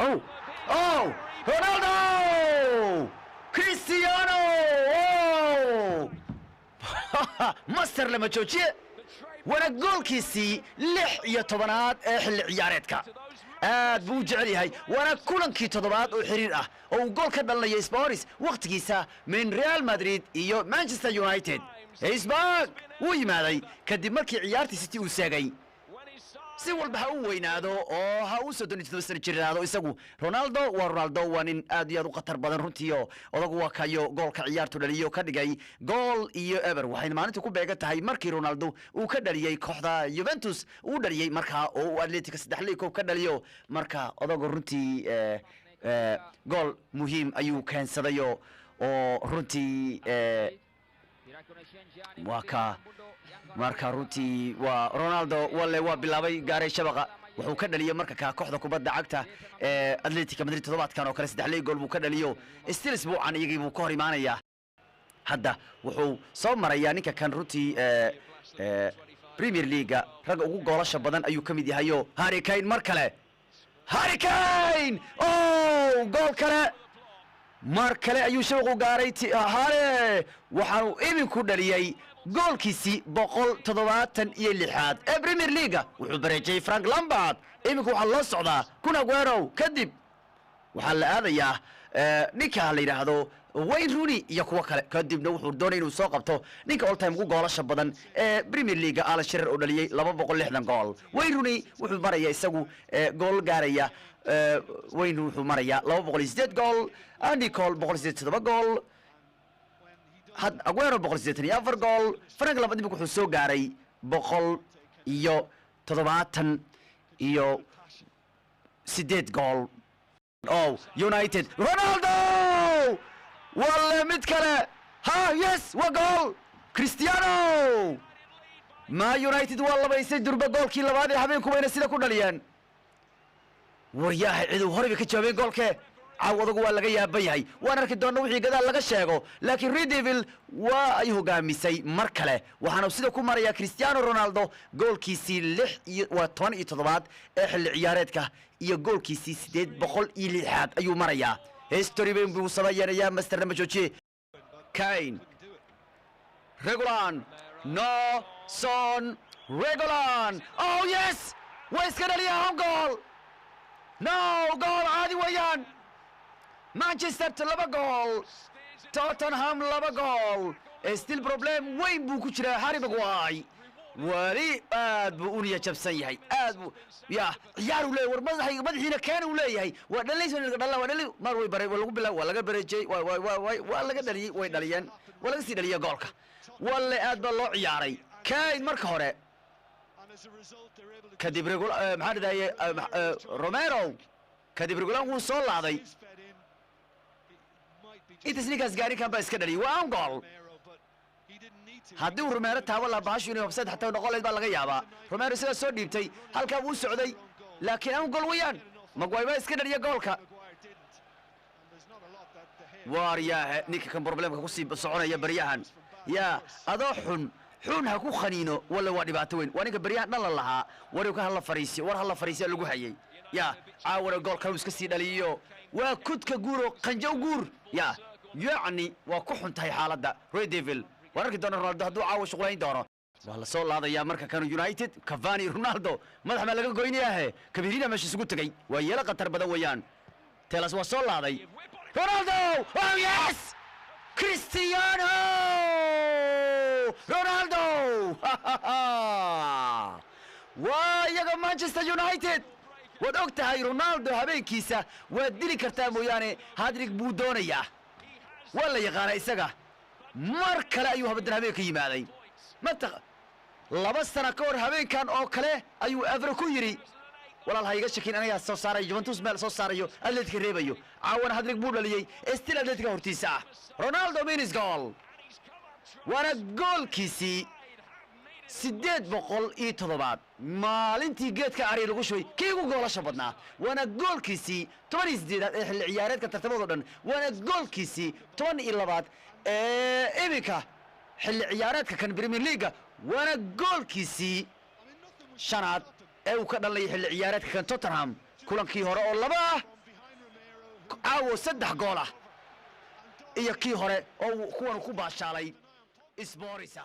أو رونالدو كريستيانو ماستر لما جوجي وانا جول كيسي لح يا طبنات حل عيارتك aad buu jecel yahay waana kulankii toddobaad oo xiriir ah oo gool ka dhalinaya Spurs waqtigiisa min Real Madrid iyo Manchester United Isbaag wuu yimaaday kadib markii ciyaartii City uu saagay si walba ha uu weynaado oo ha uu 37 sano jiraado isagu Ronaldo waa nin aad iyo aad u khatar badan runtii oo odagu waa kayo goolka ciyaartu dhaliyo ka dhigay gool iyo ever waxayna maalinta ku beegan tahay markii Ronaldo uu ka dhaliyay kooxda Juventus uu dhaliyay marka oo Atletico 3 koob ka dhaliyo marka odagu runtii gool muhiim ayuu keensaday oo runtii waa marka runtii waa Ronaldo waa bilaabay gaaray shabaqa wuxuu ka dhaliyay marka ka kooxda kubadda cagta Atletico Madrid toddobaadkan oo kale 3 gool buu ka dhaliyo still isbuucan iyagii buu ka hor imaanaya hadda wuxuu soo marayaa ninka kan runtii Premier League rag ugu goolasha badan ayuu kamid yahay Harry Kane mar kale Harry Kane gool kale mar kale ayuu shabaqa gaaray Harry waxaanu iminku dhaliyay goolkiisi 176 ee Premier League wuxuu bareejay Frank Lampard iminku waxa loo socdaa Kun Aguero kadib waxa la aadayaa ninka la yiraahdo Wayne Rooney iyo kuwa kale kadibna wuxuu doonay inuu soo qabto ninka all time ugu goolasha badan ee Premier League Alan Shearer oo dhaliyay 260 gool Wayne Rooney wuxuu maraya isagu gool gaaraya Wayne wuxuu maraya 208 gool Andy Cole 187 gool had Aguero 184 gool Frank Lampard dib wuxuu soo gaaray 170 iyo 8 gool United Ronaldo walla mid kale yes wa gool Cristiano ma United waa labaysay durba goolkii labaad ee habeenku wayna sida ku dhaliyeen waryahay ciidu horeba ka jawaabay goolkee عوضوا ولا جاي بيهاي وأنا ركض دون وحي قدر لقى شيء لكن ريديفيل وأيه ميسي مركلة وحنا وصلوا كم مرة يا كريستيانو رونالدو جول كيسي لح وطن يتضبط إحل عيارتك يا جول كيسي سديد بقول إلى حد أيو مرة يا هيستوري بين بوصبايا يا مستر رمجوتشي كاين ريغولان نو سون ريغولان يس ويس كده ليهم جول جول عادي ويان مانشستر لبا جول توتنهام لبا جول ستيل بروبليم وين بو كجرا هاري ماغواي ولي اد بو اونيا جبسن yahay aad buu ya ciyaar u leeyahay war madaxiina keen u leeyahay waa dhalaysan dhalaa waa dhalay mar way baray lagu bilaw waa laga bareejay waa laga dhaliyay way dhaliyeen waa laga sii dhaliyay goolka walla aad ba loo ciyaaray kayn marka hore kadib regulo maxaa dhadayay Romero kadib regulo uu soo laaday inta snikas gaari kan ba iska dhaliyay waa gool haddii Romero taabo la baasho inuu offside xataa noqoleed baa laga yaabaa Romero isaga soo dhiibtay halka uu socday laakiin aan gool wayaan Maguire baa iska dhaliyay goolka waaryaha ninka kan problemka ku sii soconaya bariyahan ya adoo xun ha ku khaniino wala waa dhibaato weyn waa ninka bariyahan dhan la lahaa war ka hala fariisiyo lagu hayay ya caawara goolka uu iska sii dhaliyo waa kudka guuro qanjow guur ya يعني وكحن تهي حالة ريد ديفيل وركض دون رونالدو هدو عاوش شغلين دونه والله صول هذا يا مركا كانوا يونايتد كافاني رونالدو ما حمل لقى قويني ياهي كبيرين ماشي سقوط تجي ويلا قطر بدويان تلاس وصول هذا رونالدو يس كريستيانو رونالدو ويا مانشستر يونايتد ودوقتها هاي رونالدو هبين كيسة وديلي كرتامو يعني هادريك بودونيا ولا يقارا إساقا مركلا أيوها بدن هبين كيما هذي متى لبستنا كور هبين كان أوكله أيو أفركو يري ولا الهايقا شكين أنا يا سوساري جوانتوس مال سوساريو أتلتيك ريبايو عاون هادريك بولا ليي استيل أتلتيك هورتيسا رونالدو مينيس جول وانا جول كيسي 807 maalintii geedka ari lagu shubay kiigu goolasha badnaa wana goolkiisi 18 ee ciyaareedka tartamada dhan wana goolkiisi 12 ee imika xilli ciyaareedka kan Premier League wana goolkiisi shanaad ee uu ka dhalay xilli ciyaareedka kan Tottenham kulankii hore oo laba caawo 3 gool ah iyo kii hore oo kuwan ku baashaalay Sporisa